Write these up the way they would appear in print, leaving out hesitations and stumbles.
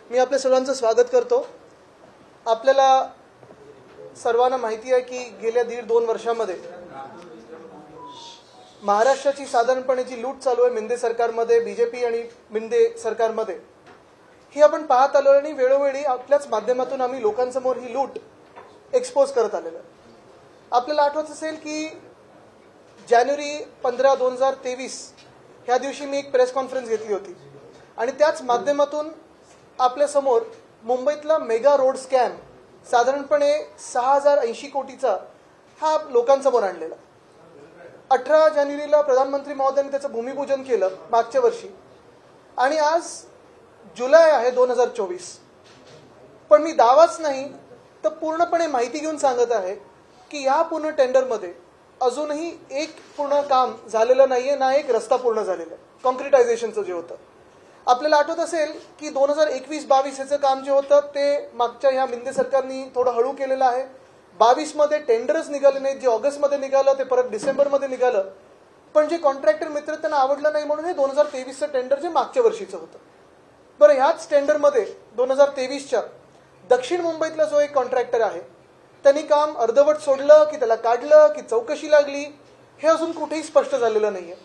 मी आपल्या सर्वांचं स्वागत करतो। आपल्याला सर्वांना माहिती आहे की गेल्या 1.5-2 वर्षांमध्ये महाराष्ट्राची साधारणपणे जी लूट चालू आहे मिंदे सरकारमध्ये, बीजेपी आणि मिंदे सरकारमध्ये, ही आपण पाहत आलो आणि वेळोवेळी आपल्याच माध्यमातून आम्ही लोकांसमोर ही लूट एक्सपोज करत आलेलो आहे। आपल्याला आठवत असेल की जानेवारी 15, 2023 ह्या दिवशी मी एक प्रेस कॉन्फरन्स घेतली होती आणि त्याच माध्यमातून आपल्या समोर मुंबईतला मेगा रोड स्कॅम साधारणपणे 6080 कोटीचा हा लोकांसमोर आणलेला। 18 जानेवारीला प्रधानमंत्री महोदयांनी त्याचं भूमिपूजन केलं मागच्या वर्षी आणि आज जुलै आहे 2024। पण मी दावाच नाही तर पूर्णपणे माहिती घेऊन सांगत आहे की या पूर्ण टेंडरमध्ये अजूनही एक पूर्ण काम झालेलं नाहीये, ना एक रस्ता पूर्ण झालेला आहे कॉन्क्रिटायझेशनचं जे होतं। आपल्याला आठवत असेल की 2021-22 ह्याचं काम जे होतं ते मागच्या ह्या मिंदे सरकारनी थोडं हळू केलेलं आहे। 22 मध्ये टेंडरच निघाले नाहीत, जे ऑगस्टमध्ये निघालं ते परत डिसेंबरमध्ये निघालं, पण जे कॉन्ट्रॅक्टर मित्र त्यांना आवडलं नाही म्हणून हे 2023चं टेंडर जे मागच्या वर्षीचं होतं। बरं, ह्याच टेंडरमध्ये 2023च्या दक्षिण मुंबईतला जो एक कॉन्ट्रॅक्टर आहे त्यांनी काम अर्धवट सोडलं की त्याला काढलं की चौकशी लागली हे अजून कुठेही स्पष्ट झालेलं नाहीये।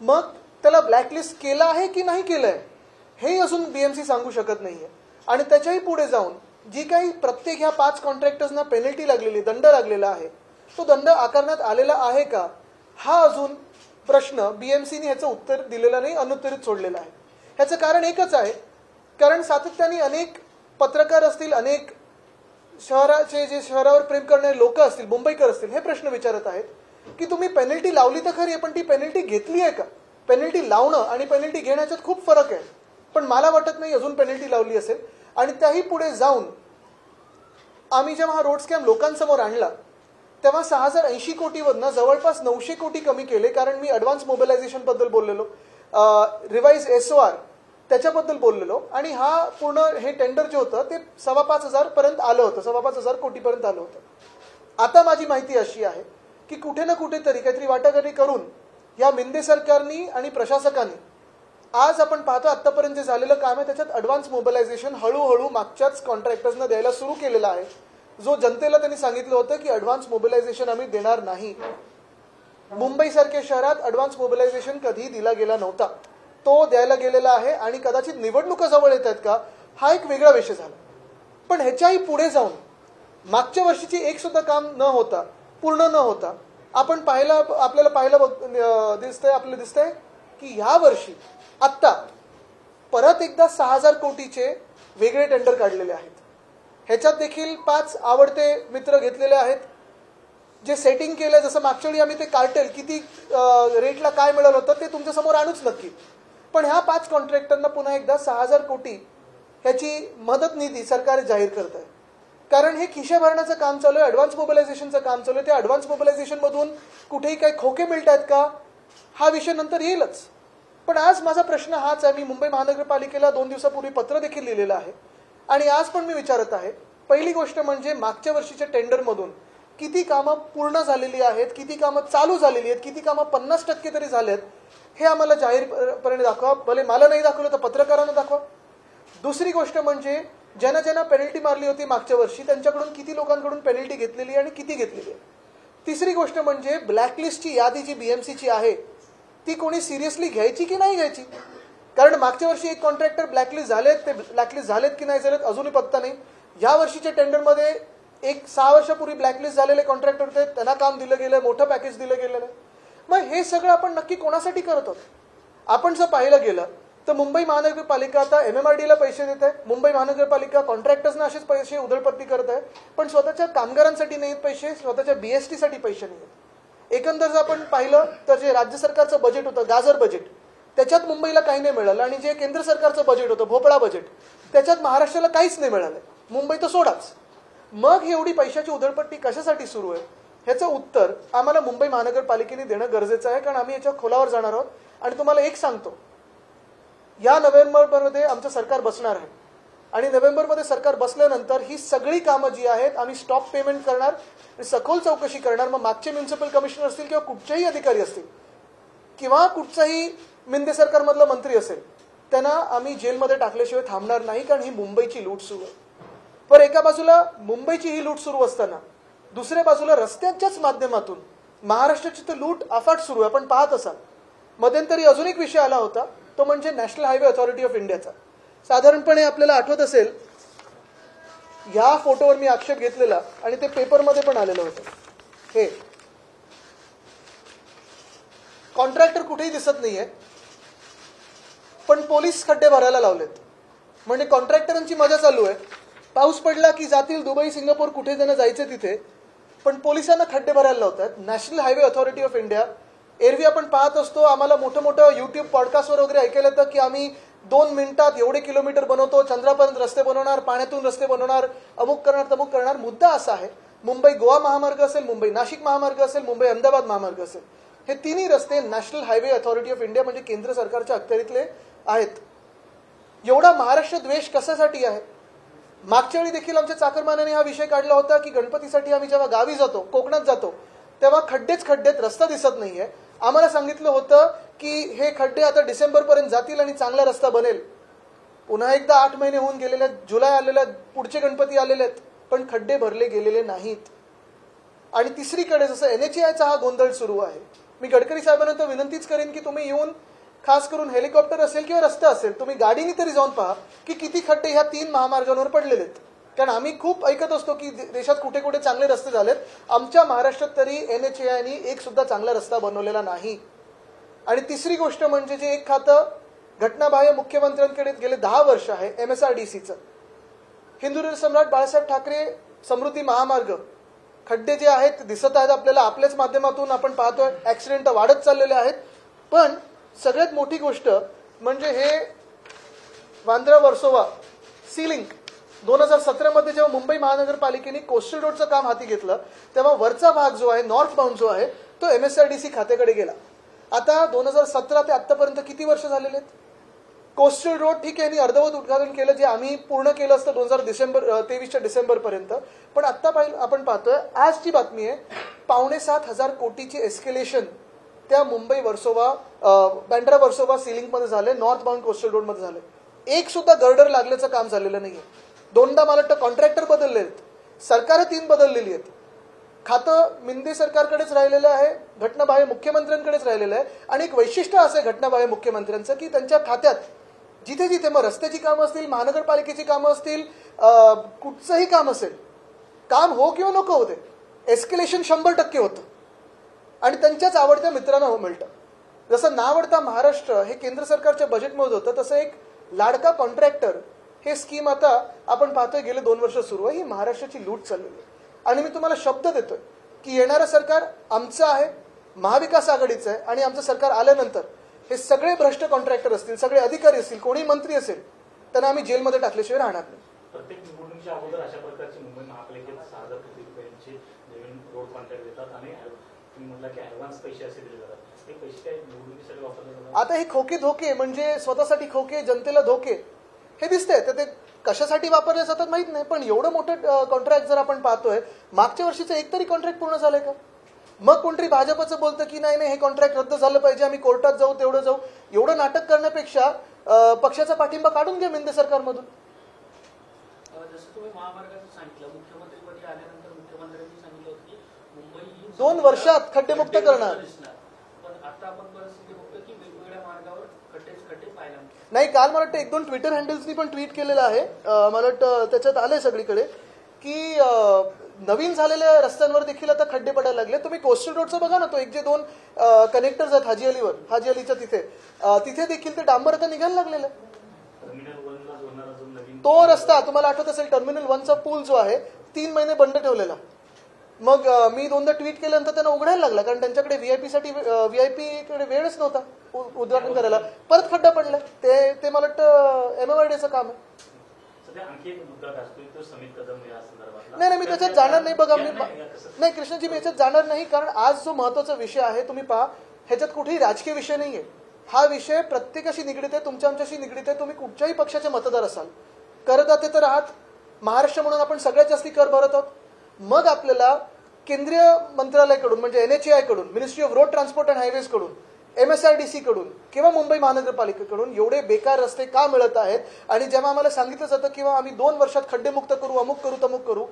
मग त्याला ब्लॅकलिस्ट केलं आहे की नाही केलंय हे अजून बीएमसी सांगू शकत नाहीये। आणि त्याच्याही पुढे जाऊन जी काही प्रत्येक ह्या 5 कॉन्ट्रॅक्टर्सना पेनल्टी लागलेली, दंड लागलेला आहे, तो दंड आकारण्यात आलेला आहे का हा अजून प्रश्न बीएमसीने ह्याचं उत्तर दिलेलं नाही, अनुत्तरित सोडलेलं आहे। ह्याचं कारण एकच आहे, कारण सातत्याने अनेक पत्रकार असतील, अनेक शहराचे जे शहरावर प्रेम करणारे लोक असतील, मुंबईकर असतील, हे प्रश्न विचारत आहेत की तुम्ही पेनल्टी लावली तर खरी, पण ती पेनल्टी घेतली आहे का? पेनल्टी लावणं आणि पेनल्टी घेण्याच्यात खूप फरक आहे, पण मला वाटत नाही अजून पेनल्टी लावली असेल। आणि त्याही पुढे जाऊन आम्ही जेव्हा हा रोड स्कॅम लोकांसमोर आणला तेव्हा 6080 कोटीवरनं जवळपास 900 कोटी कमी केले, कारण मी ॲडव्हान्स मोबिलायझेशन बद्दल बोललेलो, रिवाइज SOR त्याच्याबद्दल बोललेलो, आणि हा पूर्ण हे टेंडर जे होतं ते 5,500 पर्यंत आलं होतं, 5,500 कोटीपर्यंत आलं होतं। आता माझी माहिती अशी आहे की कुठे ना कुठेतरी काहीतरी वाटाघाटी करून या मिंदे सरकारनी आणि प्रशासकांनी आज आपण पाहतो आतापर्यंत जे झालेलं काम आहे त्याच्यात ॲडव्हान्स मोबिलायझेशन हळूहळू मागच्याच कॉन्ट्रॅक्टर्सना द्यायला सुरू केलेलं आहे। जो जनतेला त्यांनी सांगितलं होतं की ॲडव्हान्स मोबिलायझेशन आम्ही देणार नाही, मुंबईसारख्या शहरात ॲडव्हान्स मोबिलायझेशन कधी दिला गेला नव्हता, तो द्यायला गेलेला आहे। आणि कदाचित निवडणुका जवळ येत आहेत का हा एक वेगळा विषय झाला, पण ह्याच्याही पुढे जाऊन मागच्या वर्षीची एक सुद्धा काम न होता, पूर्ण न होता, आपल्याला दिसतंय की ह्या वर्षी आत्ता परत एकदा 6000 कोटीचे वेगळे टेंडर काढलेले आहेत। ह्याच्यात देखील 5 आवडते मित्र घेतलेले आहेत जे सेटिंग केलं, जसं मागच्या वेळी आम्ही ते कार्टेल किती रेटला काय मिळालं होतं ते तुमच्यासमोर आणूच नक्की, पण ह्या 5 कॉन्ट्रॅक्टरना पुन्हा एकदा 6000 कोटी ह्याची मदत निधी सरकार जाहीर करत आहे, कारण हे खिशा भरण्याचं काम चालू आहे, ॲडव्हान्स मोबिलायझेशनचं काम चालू आहे। त्या ॲडव्हान्स मोबिलायझेशनमधून कुठेही काही खोके मिळत आहेत का हा विषय नंतर येईलच, पण आज माझा प्रश्न हाच आहे। मी मुंबई महानगरपालिकेला 2 दिवसापूर्वी पत्र देखील लिहिलेलं आहे आणि आज पण मी विचारत आहे, पहिली गोष्ट म्हणजे मागच्या वर्षीच्या टेंडरमधून किती कामं पूर्ण झालेली आहेत, किती कामं चालू झालेली आहेत, किती कामं 50% तरी झालेत, हे आम्हाला जाहीरपणे दाखवा, भले मला नाही दाखवलं तर पत्रकारांना दाखवा। दुसरी गोष्ट म्हणजे ज्यांना पेनल्टी मारली होती मागच्या वर्षी त्यांच्याकडून किती लोकांकडून पेनल्टी घेतलेली आणि किती घेतलेली आहे। तिसरी गोष्ट म्हणजे ब्लॅकलिस्टची यादी जी बीएमसीची आहे ती कोणी सिरियसली घ्यायची की नाही घ्यायची, कारण मागच्या वर्षी एक कॉन्ट्रॅक्टर ब्लॅकलिस्ट झालेत, ते ब्लॅकलिस्ट झालेत की नाही झालेत अजूनही पत्ता नाही। या वर्षीच्या टेंडरमध्ये एक 6 वर्षापूर्वी ब्लॅकलिस्ट झालेले कॉन्ट्रॅक्टर होते, त्यांना काम दिलं गेलं, मोठं पॅकेज दिलं गेलं नाही। मग हे सगळं आपण नक्की कोणासाठी करत आहोत? आपण जर पाहिलं गेलं तर मुंबई महानगरपालिका आता MMRDला पैसे देत आहे, मुंबई महानगरपालिका कॉन्ट्रॅक्टर्सना असेच पैसे उधळपट्टी करत आहे, पण स्वतःच्या कामगारांसाठी नाहीत पैसे, स्वतःच्या BST साठी पैसे नाहीत। एकंदर जर आपण पाहिलं तर जे राज्य सरकारचं बजेट होतं, गाजर बजेट, त्याच्यात मुंबईला काही नाही मिळालं, आणि जे केंद्र सरकारचं बजेट होतं, भोपळा बजेट, त्याच्यात महाराष्ट्राला काहीच नाही मिळालं, मुंबई तर सोडाच। मग एवढी पैशाची उधळपट्टी कशासाठी सुरू आहे ह्याचं उत्तर आम्हाला मुंबई महानगरपालिकेने देणं गरजेचं आहे, कारण आम्ही याच्या खोलावर जाणार आहोत। आणि तुम्हाला एक सांगतो, या नोव्हेंबरमध्ये आमचं सरकार बसणार आहे आणि नोव्हेंबरमध्ये सरकार बसल्यानंतर ही सगळी कामं जी आहेत आम्ही स्टॉप पेमेंट करणार, सखोल चौकशी करणार। मग मागचे म्युनिसिपल कमिशनर असतील किंवा कुठचेही अधिकारी असतील किंवा कुठचाही मिंदे सरकारमधला मंत्री असेल, त्यांना आम्ही जेलमध्ये टाकल्याशिवाय थांबणार नाही, कारण ही मुंबईची लूट सुरू आहे. पण एका बाजूला मुंबईची ही लूट सुरू असताना दुसऱ्या बाजूला रस्त्यांच्याच माध्यमातून महाराष्ट्राची तर लूट अफाट सुरू आहे. आपण पाहत असाल मध्यंतरी अजून एक विषय आला होता, तो म्हणजे नॅशनल हायवे अथॉरिटी ऑफ इंडियाचा. साधारणपणे आपल्याला आठवत असेल, या फोटोवर मी आक्षेप घेतलेला आणि ते पेपरमध्ये पण आलेलं होतं. हे कॉन्ट्रॅक्टर कुठेही दिसत नाहीये, पण पोलीस खड्डे भरायला लावलेत. म्हणजे कॉन्ट्रॅक्टरांची मजा चालू आहे. पाऊस पडला की जातील दुबई, सिंगापूर, कुठे त्यांना जायचं तिथे, पण पोलिसांना खड्डे भरायला लावतात. National highway authority of India, एरवी आपण पाहत असतो, आम्हाला मोठं मोठं युट्यूब पॉडकास्टवर वगैरे ऐकायला येतं की आम्ही 2 मिनिटात एवढे किलोमीटर बनवतो, चंद्रापर्यंत रस्ते बनवणार, पाण्यातून रस्ते बनवणार, अमुक करणार तमुक करणार. मुद्दा असा आहे, मुंबई गोवा महामार्ग असेल, मुंबई नाशिक महामार्ग असेल, मुंबई अहमदाबाद महामार्ग असेल, हे तिन्ही रस्ते national highway authority of India म्हणजे केंद्र सरकारच्या अखत्यारीतले आहेत. एवढा महाराष्ट्र द्वेष कशासाठी आहे? मागच्या वेळी देखील आमच्या चाकरमान्याने हा विषय काढला होता की गणपतीसाठी आम्ही जेव्हा गावी जातो, कोकणात जातो, तेव्हा खड्डेच खड्डेत, रस्ता दिसत नाहीये. आम्हाला सांगितलं होतं की हे खड्डे आता डिसेंबरपर्यंत जातील आणि चांगला रस्ता बनेल. पुन्हा एकदा 8 महिने होऊन गेलेले आहेत, जुलै आलेले आहेत, पुढचे गणपती आलेले आहेत, पण खड्डे भरले गेलेले नाहीत. आणि तिसरीकडे जसं NHAIचा हा गोंधळ सुरू आहे, मी गडकरी साहेबांना तर विनंतीच करेन की तुम्ही येऊन, खास करून हेलिकॉप्टर असेल किंवा रस्ता असेल, तुम्ही गाडीने तरी जाऊन पहा की किती खड्डे ह्या 3 महामार्गांवर पडलेले आहेत. कारण आम्ही खूप ऐकत असतो की देशात कुठे कुठे चांगले रस्ते झालेत, आमच्या महाराष्ट्रात तरी NHAIने एक सुद्धा चांगला रस्ता बनवलेला नाही. आणि तिसरी गोष्ट म्हणजे जे एक खातं घटनाबाह्य मुख्यमंत्र्यांकडे गेले 10 वर्ष आहे, MSRDCचं, हिंदुराष्ट्र सम्राट बाळासाहेब ठाकरे समृद्धी महामार्ग, खड्डे जे आहेत दिसत आहेत आपल्याला, आपल्याच माध्यमातून आपण पाहतोय, ऍक्सिडेंट वाढत चाललेले आहेत. पण सगळ्यात मोठी गोष्ट म्हणजे हे वांद्रा वर्सोवा सी लिंक 2017 मध्ये जेव्हा मुंबई महानगरपालिकेने कोस्टल रोडचं काम हाती घेतलं, तेव्हा वरचा भाग जो आहे, नॉर्थ बाउंड जो आहे, तो MSRDC खात्याकडे गेला. आता 2017 ते आतापर्यंत किती वर्ष झालेले आहेत? कोस्टल रोड ठीक आहे, अर्धवट उद्घाटन केलं, जे आम्ही पूर्ण केलं असतं 2023च्या डिसेंबरपर्यंत. पण आता आपण पाहतोय, आजची बातमी आहे, 6,500 कोटीची एस्केलेशन त्या मुंबई वर्सोवा, बँड्रा वर्सोवा सीलिंग मध्ये झाले, नॉर्थ बाउंड कोस्टल रोड मध्ये झाले. एक सुद्धा गर्डर लागल्याचं काम झालेलं नाहीये. 2दा मला वाटतं कॉन्ट्रॅक्टर बदलले आहेत, सरकारं 3 बदललेली आहेत. खातं मिंदे सरकारकडेच राहिलेलं आहे, घटनाबाह्य मुख्यमंत्र्यांकडेच राहिलेलं आहे. आणि एक वैशिष्ट्य असं आहे घटनाबाह्य मुख्यमंत्र्यांचं की त्यांच्या खात्यात जिथे जिथे मग रस्त्याची कामं असतील, महानगरपालिकेची कामं असतील, कुठचंही काम असेल, काम हो किंवा नको होते, एस्केलेशन 100% होतं आणि त्यांच्याच आवडत्या मित्रांना मिळतं. जसं नावडता महाराष्ट्र हे केंद्र सरकारच्या बजेटमध्ये होतं, तसं एक लाडका कॉन्ट्रॅक्टर हे स्कीम आता आपण पाहतोय गेले 2 वर्ष सुरू आहे. ही महाराष्ट्राची लूट चाललेली आहे. आणि मी तुम्हाला शब्द देतोय की येणारं सरकार आमचं आहे, महाविकास आघाडीचं आहे, आणि आमचं सरकार आल्यानंतर हे सगळे भ्रष्ट कॉन्ट्रॅक्टर असतील, सगळे अधिकारी असतील, कोणी मंत्री असेल, त्यांना आम्ही जेलमध्ये टाकल्याशिवाय राहणार नाही. प्रत्येक निवडणुकीच्या अगोदर अशा प्रकारची मुंबई महापालिकेत 6,000 कोटी रुपयांचे नवीन रोड कॉन्ट्रॅक्ट देतात आणि तुम्ही म्हटलं की ऍडव्हान्स पैसे असे दिले जातात. ते पैसे काय निवडणुकीसाठी वापरले जातात? आता हे खोके धोके म्हणजे स्वतःसाठी खोके, जनतेला धोके हे दिसतंय. तर ते कशासाठी वापरले जातात माहित नाही, पण एवढं मोठं कॉन्ट्रॅक्ट जर आपण पाहतोय, मागच्या वर्षीचं एक तरी कॉन्ट्रॅक्ट पूर्ण झालंय का? मग कोणतरी भाजपचं बोलतं की नाही हे कॉन्ट्रॅक्ट रद्द झालं पाहिजे, आम्ही कोर्टात जाऊ, तेवढं जाऊ. एवढं नाटक करण्यापेक्षा पक्षाचा पाठिंबा काढून घ्या मिंदे सरकारमधून. जसं तुम्ही महामार्गाचं सांगितलं, मुख्यमंत्रीपदी आल्यानंतर मुख्यमंत्र्यांनी सांगितलं होतं की मुंबई 2 वर्षात खड्डेमुक्त करणार. पण आता आपण परिस्थिती बघतो की वेगवेगळ्या मार्गावर खड्डे पाहायला नाही. काल मला वाटतं 1-2 ट्विटर हँडल्सनी पण ट्विट केलेलं आहे, मला वाटतं त्याच्यात आलंय सगळीकडे की नवीन झालेल्या रस्त्यांवर देखील आता खड्डे पडायला लागले. तुम्ही कोस्टल रोडचं बघा ना, तो 1-2 कनेक्टर्स आहेत हाजी अलीवर, हाजी अलीच्या तिथे देखील ते डांबर आता निघायला लागलेलं आहे. तो रस्ता तुम्हाला आठवत असेल, टर्मिनल 1चा पूल जो आहे 3 महिने बंद ठेवलेला. मग मी 2दा ट्विट केल्यानंतर त्यांना उघडायला लागला, कारण त्यांच्याकडे व्हीआयपी कडे वेळच नव्हता उद्घाटन करायला. परत खड्डा पडला. ते मला वाटतं MMRDचं काम आहे. नाही, मी त्याच्यात जाणार नाही. बघा, नाही कृष्णजी, मी याच्यात जाणार नाही, कारण आज जो महत्वाचा विषय आहे, तुम्ही पहा, ह्याच्यात कुठेही राजकीय विषय नाहीये. हा विषय प्रत्येकाशी निगडीत आहे, तुमच्या आमच्याशी निगडीत आहे. तुम्ही कुठच्याही पक्षाचे मतदार असाल, करदाते तर आहात. महाराष्ट्र म्हणून आपण सगळ्यात जास्ती कर भरत आहोत. मग आपल्याला केंद्रीय मंत्रालयाकडून म्हणजे NHAI कडून, ministry of road transport and highways कडून MSRDC कडून किंवा मुंबई महानगरपालिकेकडून एवढे बेकार रस्ते का मिळत आहेत आणि जेव्हा आम्हाला सांगितलं जातं किंवा आम्ही 2 वर्षात खड्डेमुक्त करू, अमुक करू, तमुक करू,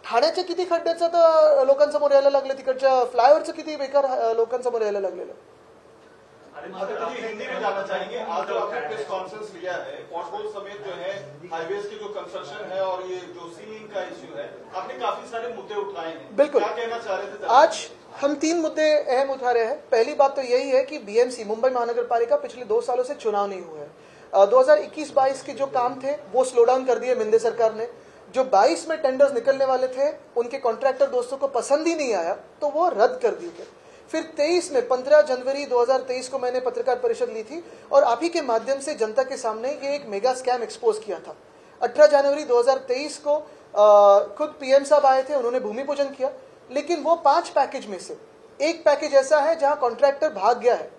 ठाण्याचे किती खड्ड्याचं तर लोकांसमोर यायला लागले, तिकडच्या फ्लायओव्हरचं किती बेकार लोकांसमोर यायला लागलेलं. हिंदी में जानना चाहेंगे, आज जो आपने प्रेस कॉन्फ्रेंस लिया है, पॉटहोल समेत जो है हाईवेज की जो कंस्ट्रक्शन है और ये जो सीलिंग का इश्यू है, आपने काफी सारे मुद्दे उठाए हैं. बिल्कुल. क्या कहना चाह रहे थे? आज हम 3 मुद्दे अहम उठा रहे हैं. पहली बात तो यही है कि BMC मुंबई महानगर पालिका पिछले 2 सालों से चुनाव नहीं हुआ है. 2021-22 के जो काम थे वो स्लो डाउन कर दिए मिंदे सरकार ने. जो 22 में टेंडर्स निकलने वाले थे उनके कॉन्ट्रैक्टर दोस्तों को पसंद ही नहीं आया तो वो रद्द कर दिए गए. फिर 23 में 15 जनवरी 2023 को मैंने पत्रकार परिषद ली थी और आप ही के माध्यम से जनता के सामने ये एक मेगा स्कैम एक्सपोज किया था. 18 जनवरी 2023 को खुद PM साहब आए थे, उन्होंने भूमि पूजन किया, लेकिन वो 5 पैकेज में से एक पैकेज ऐसा है जहां कॉन्ट्रैक्टर भाग गया है.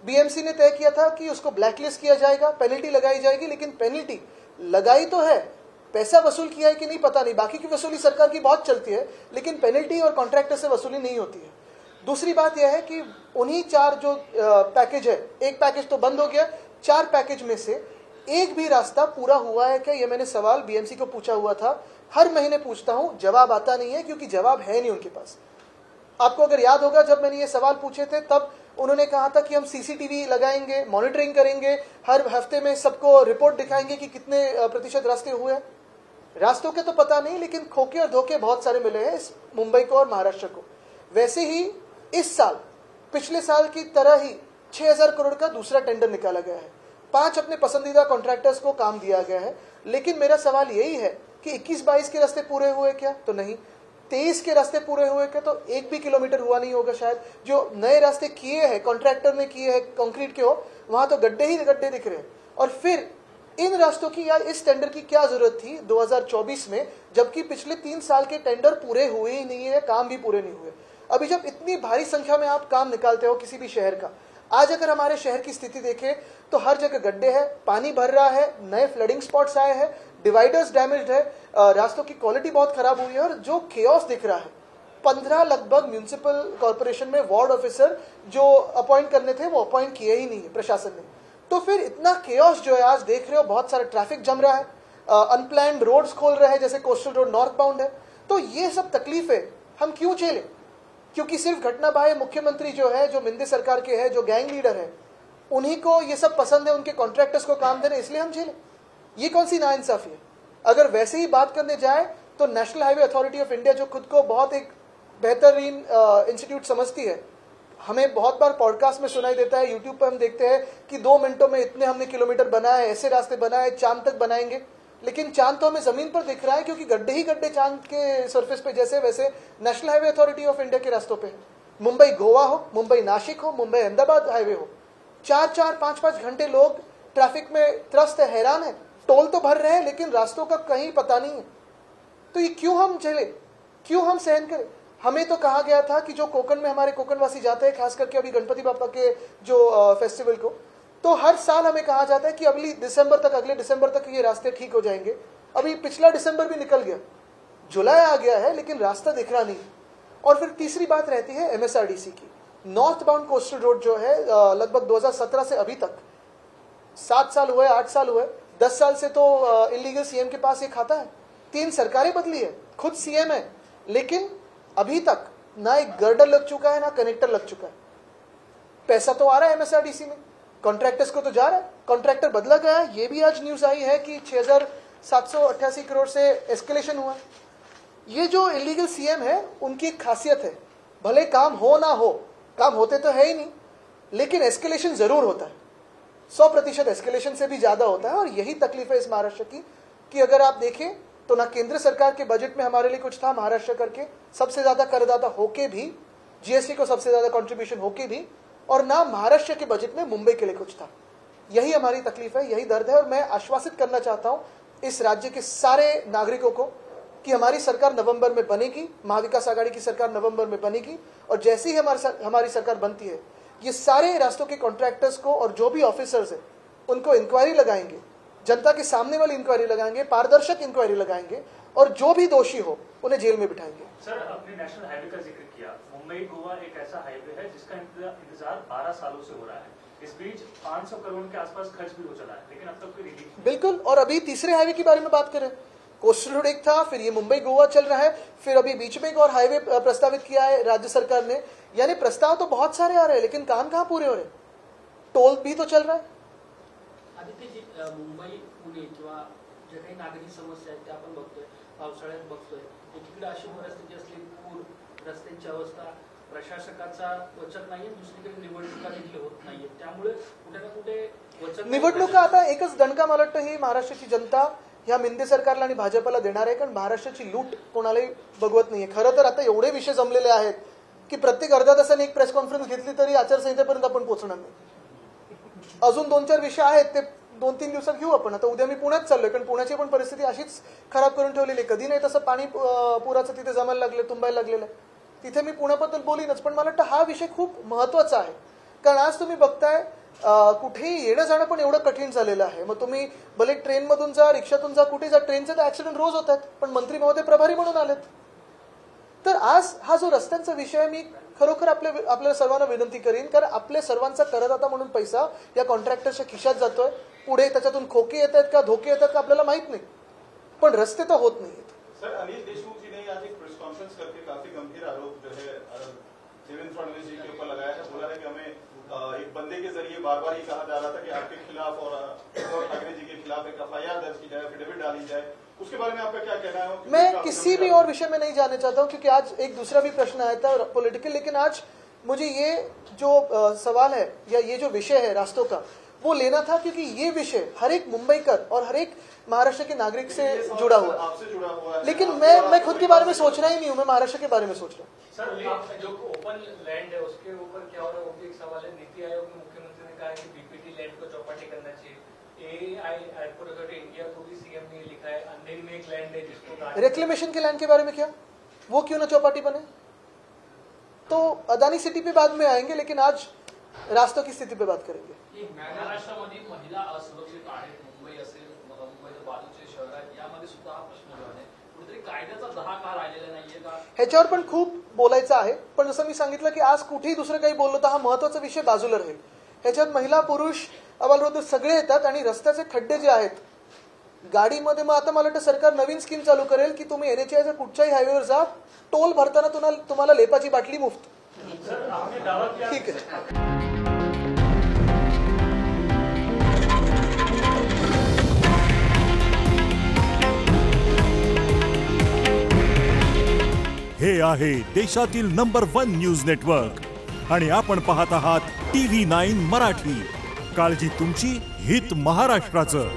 BMC ने तय किया था कि उसको ब्लैकलिस्ट किया जाएगा, पेनल्टी लगाई जाएगी, लेकिन पेनल्टी लगाई तो है, पैसा वसूल किया है कि नहीं पता नहीं. बाकी की वसूली सरकार की बहुत चलती है, लेकिन पेनल्टी और कॉन्ट्रैक्टर से वसूली नहीं होती है. दूसरी बात यह है कि उन्हीं 4 जो पैकेज है, एक पैकेज तो बंद हो गया, 4 पैकेज में से एक भी रास्ता पूरा हुआ है क्या, ये मैंने सवाल BMC को पूछा हुआ था. हर महीने पूछता हूं, जवाब आता नहीं है क्योंकि जवाब है नहीं उनके पास. आपको अगर याद होगा जब मैंने ये सवाल पूछे थे तब उन्होंने कहा था कि हम CCTV लगाएंगे, मॉनिटरिंग करेंगे, हर हफ्ते में सबको रिपोर्ट दिखाएंगे कि कितने प्रतिशत रास्ते हुए. रास्तों के तो पता नहीं, लेकिन खोखे और धोखे बहुत सारे मिले हैं इस मुंबई को और महाराष्ट्र को. वैसे ही इस साल पिछले साल की तरह ही 6000 करोड़ का दूसरा टेंडर निकाला गया है. 5 अपने पसंदीदा कॉन्ट्रैक्टर्स को काम दिया गया है. लेकिन मेरा सवाल यही है कि 21-22 के रास्ते पूरे हुए क्या, तो नहीं. 23 के रास्ते पूरे हुए क्या, तो 1 भी किलोमीटर हुआ नहीं होगा शायद. जो नए रास्ते किए हैं, कॉन्ट्रैक्टर ने किए हैं, कंक्रीट के हो, वहां तो गड्ढे ही गड्ढे दिख रहे हैं. और फिर इन रास्तों की या इस टेंडर की क्या जरूरत थी 2024 में, जबकि पिछले 3 साल के टेंडर पूरे हुए ही नहीं है, काम भी पूरे नहीं हुए. अभी जब इतनी भारी संख्या में आप काम निकालते हो किसी भी शहर का, आज अगर हमारे शहर की स्थिति देखें तो हर जगह गड्ढे हैं, पानी भर रहा है, नए फ्लडिंग स्पॉट्स आए हैं, डिवाइडर्स डैमेज्ड है, रास्तों की क्वालिटी बहुत खराब हुई है. और जो केओस दिख रहा है, 15 लगभग म्यूनिसिपल कॉर्पोरेशन में वार्ड ऑफिसर जो अपॉइंट करने थे वो अपॉइंट किए ही नहीं है प्रशासन ने. तो फिर इतना केओस जो है आज देख रहे हो, बहुत सारा ट्रैफिक जम रहा है, अनप्लान्ड रोड्स खोल रहे हैं जैसे कोस्टल रोड नॉर्थ बाउंड है. तो ये सब तकलीफें हम क्यों झेलें? क्योंकि सिर्फ घटना बाह्य मुख्यमंत्री जो है, जो मिंदे सरकार के है, जो गैंग लीडर है, उन्हीं को ये सब पसंद है, उनके कॉन्ट्रैक्टर्स को काम देने, इसलिए हम झेलें. ये कौन सी नाइंसाफी है? अगर वैसे ही बात करने जाए तो national highway authority of India, जो खुद को बहुत एक बेहतरीन इंस्टीट्यूट समझती है, हमें बहुत बार पॉडकास्ट में सुनाई देता है, यूट्यूब पर हम देखते हैं कि 2 मिनटों में इतने हमने किलोमीटर बनाए, ऐसे रास्ते बनाए, चांद तक बनाएंगे. लेकिन चांद तो हमें जमीन पर दिख रहा है क्योंकि गड्ढे ही गड्ढे चांद के सरफेस पे जैसे वैसे national highway authority of India के रास्तों पे है. मुंबई गोवा हो, मुंबई नासिक हो, मुंबई अहमदाबाद हाईवे हो, 4-4, 5-5 घंटे लोग ट्रैफिक में त्रस्त है, हैरान है. टोल तो भर रहे हैं लेकिन रास्तों का कहीं पता नहीं है. तो ये क्यों हम झेले, क्यों हम सहन करें? हमें तो कहा गया था कि जो कोकण में हमारे कोकणवासी जाते हैं, खास करके अभी गणपति बापा के जो फेस्टिवल को, तो हर साल हमें कहा जाता है कि अगले दिसंबर तक ये रास्ते ठीक हो जाएंगे. अभी पिछला दिसंबर भी निकल गया, जुलाई आ गया है, लेकिन रास्ता दिख रहा नहीं. और फिर तीसरी बात रहती है MSRDC की. नॉर्थ बाउंड कोस्टल रोड जो है लगभग 2017 से अभी तक 7 साल हुए, 8 साल हुए, 10 साल से तो इलीगल CM के पास ये खाता है. 3 सरकारें बदली है, खुद CM है, लेकिन अभी तक ना एक गर्डर लग चुका है, ना कनेक्टर लग चुका है. पैसा तो आ रहा है MSRDC में, कॉन्ट्रैक्टर्स को तो जा रहा है, कॉन्ट्रैक्टर बदला गया है. ये भी आज न्यूज आई है कि 6788 करोड़ से एस्केलेशन हुआ. ये जो इलीगल CM है उनकी एक खासियत है, भले काम हो ना हो, काम होते तो है ही नहीं, लेकिन एस्केलेशन जरूर होता है. 100% एस्केलेशन से भी ज्यादा होता है. और यही तकलीफ है इस महाराष्ट्र की कि अगर आप देखें तो ना केंद्र सरकार के बजट में हमारे लिए कुछ था, महाराष्ट्र करके सबसे ज्यादा करदाता होके भी, GST को सबसे ज्यादा कंट्रीब्यूशन होके भी, और ना महाराष्ट्र के बजट में मुंबई के लिए कुछ था. यही हमारी तकलीफ है, यही दर्द है. और मैं आश्वासित करना चाहता हूं इस राज्य के सारे नागरिकों को कि हमारी सरकार नवंबर में बनेगी, महाविकास आघाड़ी की सरकार नवंबर में बनेगी. और जैसे ही हमारी सरकार बनती है, ये सारे रास्तों के कॉन्ट्रैक्टर्स को और जो भी ऑफिसर्स हैं उनको इंक्वायरी लगाएंगे, जनता के सामने वाली इंक्वायरी लगाएंगे, पारदर्शक इंक्वायरी लगाएंगे और जो भी दोषी हो उन्हें जेल में बिठाएंगे। सर, आपने नेशनल हाईवे का जिक्र किया। मुंबई गोवा एक ऐसा हाईवे है जिसका इंतजार 12 सालों से हो रहा है। इस बीच 500 करोड़ के आसपास खर्च भी हो चला है, लेकिन अब तक कोई रिलीफ नहीं। बिल्कुल, और अभी तीसरे हाईवे की बारे में बात करें, कोस्टल रोड एक था, फिर ये मुंबई गोवा चल रहा है, फिर अभी बीच में एक और हाईवे प्रस्तावित किया है राज्य सरकार ने। यानी प्रस्ताव तो बहुत सारे आ रहे हैं, लेकिन काम कहाँ पूरे हो रहे? टोल भी तो चल रहा है। आदित्यजी, मुंबई पुणे किंवा जे काही नागरी समस्या आहेत त्या आपण बघतोय, पावसाळ्यात बघतोय, एकीकडे अशी परिस्थिती असली, पूर, रस्त्यांची अवस्था, प्रशासकाचा वचक नाहीये, दुसरीकडे निवडणुका देखील होत नाहीये, त्यामुळे कुठे ना कुठे वचक निवडणुका आता एकच दणका मला वाटतं ही महाराष्ट्राची जनता ह्या मिंदे सरकारला आणि भाजपला देणार आहे, कारण महाराष्ट्राची लूट कोणालाही बघवत नाहीये। खरं तर आता एवढे विषय जमलेले आहेत की प्रत्येक अर्ध्या तासाने एक प्रेस कॉन्फरन्स घेतली तरी आचारसंहितेपर्यंत आपण पोहोचणार नाही। अजून 2-4 विषय आहेत, ते 2-3 दिवसात घेऊ आपण। आता उद्या मी पुण्यात चाललोय, कारण पुण्याची पण परिस्थिती अशीच खराब करून ठेवलेली आहे। कधी नाही तसं पाणी पुराचं तिथे जमायला लागलं, तुंबायला लागलेलं आहे, तिथे मी पुण्याबद्दल बोलीनच। पण मला वाटतं हा विषय खूप महत्वाचा आहे, कारण आज तुम्ही बघताय कुठेही येणं जाणं पण एवढं कठीण झालेलं आहे। मग तुम्ही भले ट्रेनमधून जा, रिक्षातून जा, कुठे जा, ट्रेनचे तर ऍक्सिडेंट रोज होत आहेत, पण मंत्री महोदय प्रभारी म्हणून आलेत। तर आज हा जो रस्त्यांचा विषय, मी खरोखर आपल्या सर्वांना विनंती करीन, कारण आपल्या सर्वांचा करदाता म्हणून पैसा या कॉन्ट्रॅक्टरच्या खिशात जातोय। पुढे त्याच्यातून खोके येत आहेत का, धोके येतात का आपल्याला माहित नाही, पण रस्ते तर होत नाहीत। सर, अनिल देशमुख जी ने आज एक प्रेस कॉन्फ्रेंस करके काफी गंभीर आरोप जो है देवेंद्र फडणवीस जी के ऊपर लगाया है। बोला है कि हमें एक बंदे के जरिए बार बार ये कहा जा रहा था कि आपके खिलाफ और उद्धव ठाकरे जी के खिलाफ एक FIR दर्ज की जाए, एफिडेविट डाली जाए, उसके बारे में आपका क्या कहना है? मैं किसी भी और विषय में नहीं जाने चाहता हूं, क्योंकि आज एक दूसरा भी प्रश्न आया था पॉलिटिकल, लेकिन आज मुझे ये जो सवाल है या ये जो विषय है रास्तों का, वो लेना था, क्योंकि ये विषय हर एक मुंबईकर और हर एक महाराष्ट्र के नागरिक से जुड़ा हुआ है। आपसे जुड़ा हुआ है, लेकिन मैं खुद के बारे में सोच रहा ही नहीं हूं, मैं महाराष्ट्र के बारे में सोच रहा हूँ। सर, जो ओपन लैंड है उसके ऊपर क्या हो रहा है, वो भी एक सवाल है। नीति आयोग में मुख्यमंत्री ने कहा है कि बीपीटी लैंड को चौपाटी करना चाहिए। AI एयरपोर्ट अथॉरिटी इंडिया को भी सीएम ने लिखा है, अंधेरी में एक लैंड है जिसको रिक्लेमेशन के लैंड के बारे में क्या, वो क्यों ना चौपाटी बने? तो अदानी सिटी पे बाद में आएंगे, लेकिन आज रास्तों की स्थिति पे बात करेंगे। महाराष्ट्रामध्ये महिला असुरक्षित आहेत, मुंबई असेल, मुंबईच्या बाजूचे शहर आहेत, यामध्ये सुद्धा हा प्रश्न जो आहे कुठेतरी कायद्याचा दहा राहिलेला नाहीये का? ह्याच्यावर पण खूप बोलायचं आहे, पण जसं मी सांगितलं की आज कुठेही दुसरं काही बोललो तर हा महत्वाचा विषय बाजूला राहील। ह्याच्यात महिला, पुरुष, अबालवृद्ध सगळे येतात, आणि रस्त्याचे खड्डे जे आहेत गाडीमध्ये, मग आता मला वाटतं सरकार नवीन स्कीम चालू करेल की तुम्ही NHAच्या कुठच्याही हायवेवर जा, टोल भरताना तुम्हाला लेपाची बाटली मुफ्त। ठीक आहे। हे आहे देशातील नंबर 1 न्यूज नेटवर्क, आणि आपण पाहत आहात TV9 मराठी। काळजी तुमची, हित महाराष्ट्राचं।